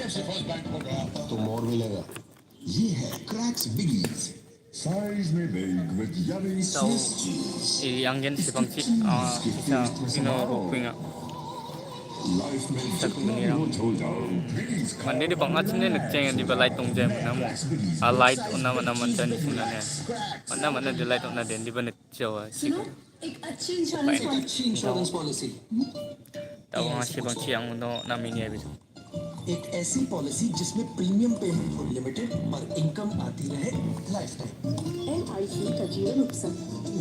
तो मोर मिलेगा. ये है क्रैक्स बिगीज साइज में big with yummy Swiss cheese. Yang si Bangchi isa ino rupinga life में sak जितना भी minira हो छोड़ जाओ बिगीज mandi di खाओ. bang achne nak cheng di balai tong jam namo a light onna mana man tan sina ne mana di light onna den di ban chawa सुनो, chik एक अच्छी pai insurance ne policy insurance policy tawa si Bangchi yang no na mini abi एक ऐसी policy जिसमें premium payment हो limited पर income आती रहे लाइफ टाइम. LIC का जीवन उत्सव.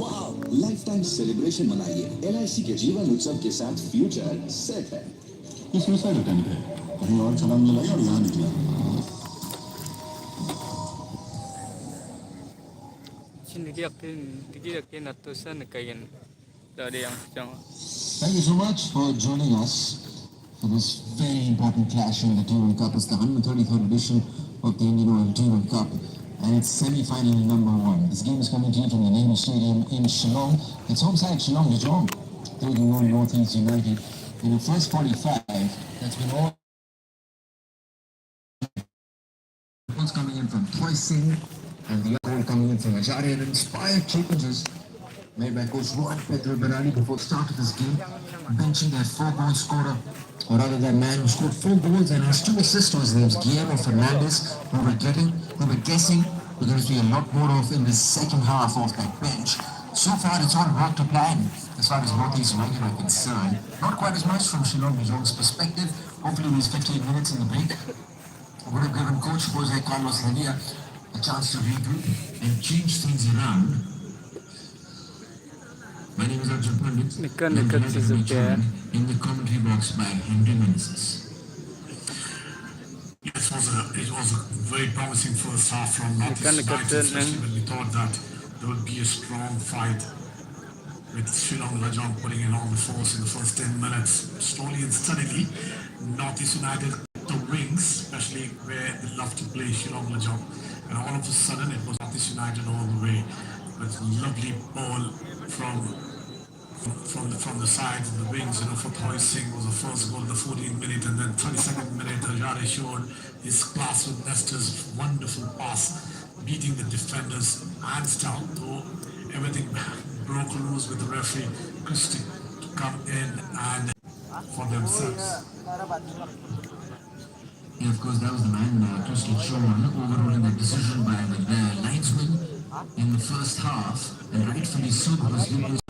वाह, लाइफ टाइम सेलिब्रेशन मनाइए LIC के जीवन उत्सव के साथ. फ्यूचर सेट है. इसमें साइड अटेंड है. कहीं और छलांग लगाई और यहाँ निकला. digi akin na to sa nakayan dari yang chang Thank you so much for joining us for this very important clash in the Duran Cup. It's the 133rd edition of the Indian Oil Duran Cup, and it's semi-final number 1. This game is coming to you from the Nehru Stadium in Shillong. It's home side Shillong Lejong, taking on Northeast United. In the first 45, that's been all goals coming in from Toy Singh, and the other goal coming in from Acharya, and inspired changes made by coach Duran before the start of this game, benching that 4-goal scorer, or rather that man who scored 4 goals and has 2 assists. His name's Guillermo Fernandez, who we're guessing we're going to see a lot more of in the second half of that bench. So far, it's all worked to plan as far as Northeast United are concerned. Not quite as much from Shillong Lejong's perspective. Hopefully, these 15 minutes in the break would have given coach Jose Carlos Hedia a chance to regroup and change things around. My name is Arjun Pandit. Nikan I'm delighted to be is joined in the commentary box by Henry Meneses. Yes, it was a very promising first half from Northeast United, especially when we thought that there would be a strong fight with Shillong Lejong putting in all the force in the first 10 minutes. Slowly and steadily, Northeast United the wings, especially where they love to play Shillong Lejong. And all of a sudden, it was Northeast United all the way with lovely ball from the sides and the wings. For Toy Singh was the first goal in the 14th minute, and then 32nd minute, Ajare showed his class with Nestor's wonderful pass, beating the defenders hands down. Though everything broke loose with the referee Christie to come in and for themselves. Yeah, of course, that was the man, Christian Shorn, overruling that decision by the linesman in the first half, and rightfully so, because he was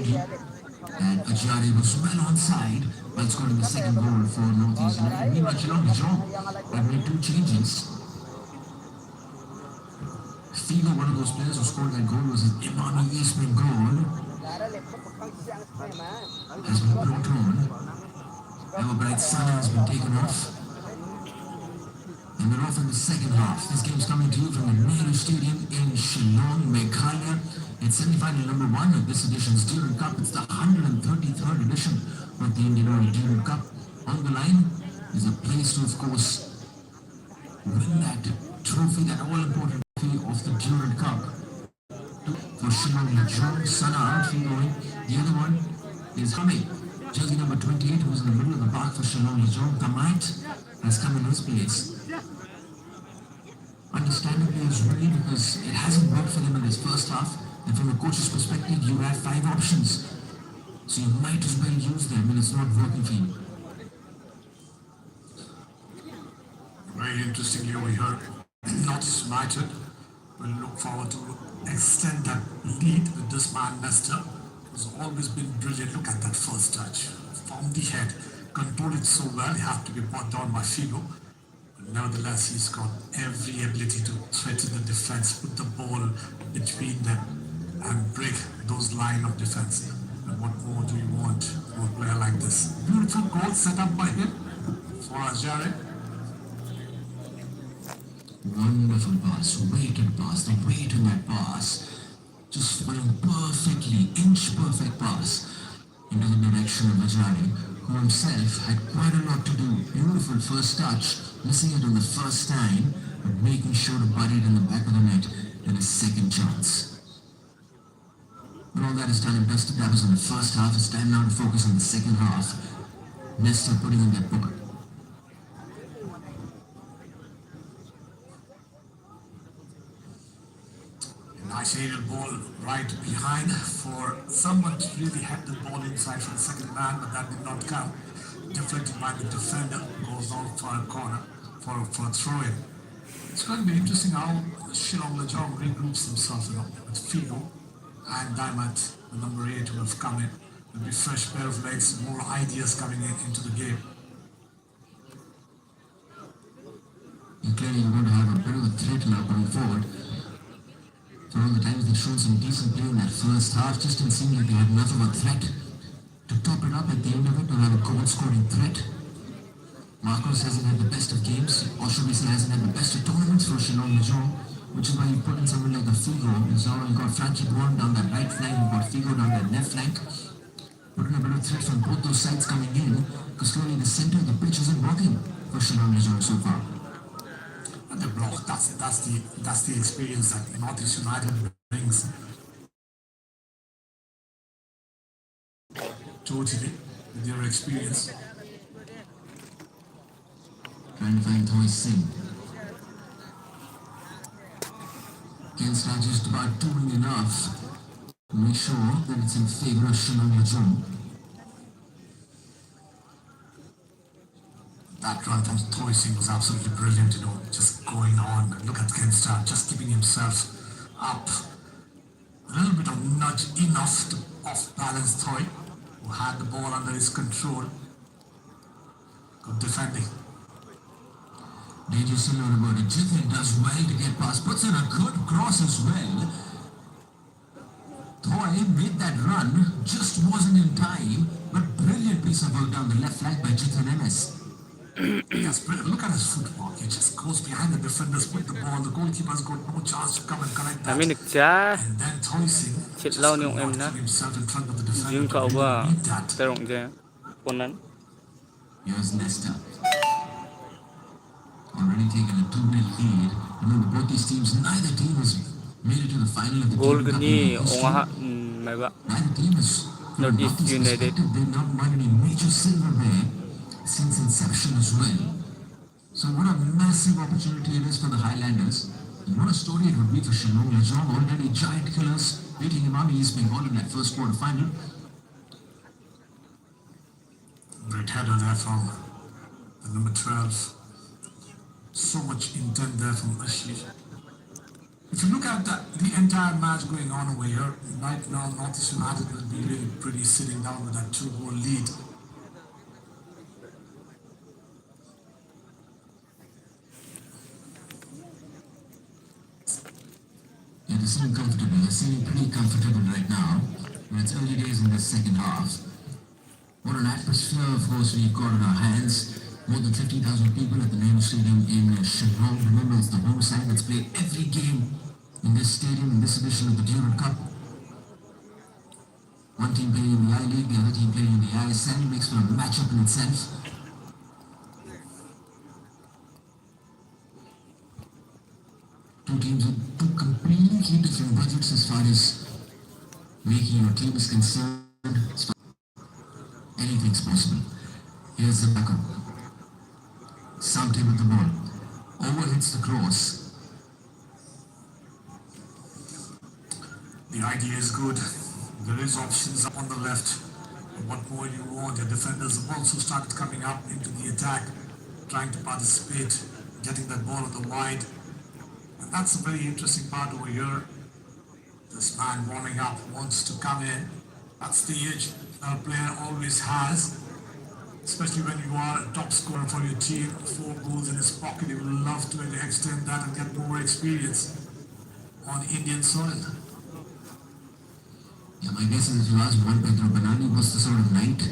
and Ajare was well onside while scoring the second goal for Northeast United. Meanwhile, Shillong Lejong had made 2 changes. Figo, one of those players who scored that goal, was his Imani East Bengal, has been brought on. Everbright Sana has been taken off. And we're off in the second half. This game's coming to you from the Nehru Stadium in Shillong, Meghalaya. It's semi-final number 1 of this edition's Duran Cup. It's the 133rd edition of the Indian Oil Duran Cup. On the line is a place to, of course, win that trophy, that all-important trophy of the Duran Cup. For Shillong Lejong, Sana outfield going. The other one is Hame, jersey number 28, who's in the middle of the park for Shillong Lejong. Kamait has come in his place. Understandably as really, because it hasn't worked for them in this first half, and from a coach's perspective, you have 5 options, so you might as well use them when it's not working for you. Very interestingly over here, Northeast United will look forward to extend that lead with this man Nestor, who's always been brilliant. Look at that first touch from the head, controlled it so well. He had to be brought down by Figo. Nevertheless, he's got every ability to threaten the defense, put the ball between them and break those line of defense. And what more do you want from a player like this? Beautiful goal set up by him for Ajare. Wonderful pass, weighted pass, the weight in that pass. Just following perfectly, inch-perfect pass into the direction of Ajare, who himself had quite a lot to do. Beautiful first touch, missing it on the first time, but making sure to bury it in the back of the net in a second chance. But all that is done and dusted. That was in the first half. It's time now to focus on the second half. Nestor putting in that ball. Nice aerial ball right behind for someone to really head the ball inside for the second man, but that did not count. Deflected by the defender, goes out for a corner for a throw-in. It's going to be interesting how Shillong Lejong regroups himself with Figo and Diamond, the number 8 who have come in. There'll be fresh pair of legs, more ideas coming into the game. And clearly you're going to have a bit of a threat now going forward. For all the times they've shown some decent play in that first half, just didn't seem like they had enough of a threat to top it up at the end of it, to have a goal scoring threat. Marcos hasn't had the best of games. Oshobisi hasn't had the best of tournaments for Shillong Lejong, which is why you put in someone like a Figo. So you got Frankie Duran down that right flank, you got Figo down that left flank. Put in a bit of threat from both those sides coming in, because clearly the centre of the pitch isn't working for Shillong Lejong so far. And the block, that's the experience that Northeast United brings. Totally, with their experience. Trying to find Thoi Singh. Can start just about doing enough to make sure that it's in favour of Shillong Lejong. That run from Thoi Singh was absolutely brilliant, just going on. Look at Ken Starr, just keeping himself up. A little bit of nudge enough to off-balance Thoi, who had the ball under his control. Good defending. Danger still not about it. Jithin does well to get past, puts in a good cross as well. Thoi made that run, just wasn't in time, but brilliant piece of work down the left flank by Jithin MS. Yes, brilliant. Look at his footwork. He just goes behind the defenders with the ball. The goalkeeper's got no chance to come and collect that. Nami nagcha And then Thoi Singh chit just lao could ni em not na keep himself in front of the defender jing to kau really ba beat that. terong je ponan Here's Leicester. Already taken a 2-0 lead. Remember, both these teams, neither team has made it to the final of the goal Duran Cup gani in history. onga mai ba Neither team has, from Northeast Northeast United. perspective, they've not won any major silverware since inception as well. So what a massive opportunity it is for the Highlanders. And what a story it would be for Shillong Lejong. Already giant killers beating him out East Bengal in that first quarter final. Great header there from the number 12. So much intent there from Ashley. If you look at the entire match going on over here, right now Northeast United will be really pretty sitting down with that 2-goal lead. Yeah, they're sitting comfortable. They're sitting pretty comfortable right now. And it's early days in the second half. What an atmosphere, of course, we've got in our hands. More than 50,000 people at the Nehru Stadium in Shillong. Remember, it's the home side that's played every game in this stadium, in this edition of the Duran Cup. One team playing in the I-League, the other team playing in the ISL. Makes for a matchup in itself. Two teams with two completely different budgets as far as making your team is concerned. Anything's possible. Here's the backup. Something with the ball. Over hits the cross. The idea is good. There is options up on the left. What more you want? The defenders have also started coming up into the attack, trying to participate, getting that ball on the wide. And that's a very interesting part over here. This man warming up, wants to come in. That's the edge a player always has, especially when you are a top scorer for your team. 4 goals in his pocket. He would love to extend that and get more experience on Indian soil. Yeah, my guess is if you ask Juan Pedro Banani what's the sort of night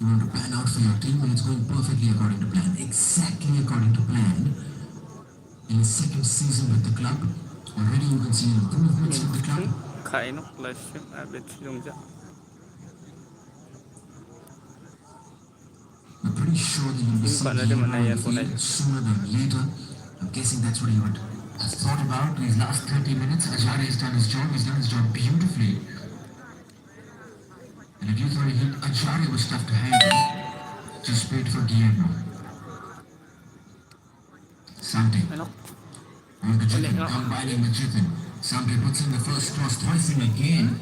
you want to pan out for your team, and it's going perfectly according to plan. Exactly according to plan. In his second season with the club, already you can see improvements with the club. khai nó là bet dùng ja I'm pretty sure that you'll be Nhưng bạn seeing đã him mà này on the con này field sooner than later. I'm guessing that's what he would have thought about these last 30 minutes. Ajare has done his job. He's done his job beautifully. And if you thought he hit Ajare was tough to handle, just wait for Guillermo. Something. nó On the Jithin, nó combining with Jithin. Andre puts in the first cross twice in again.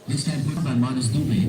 This time put by Manas Dubey.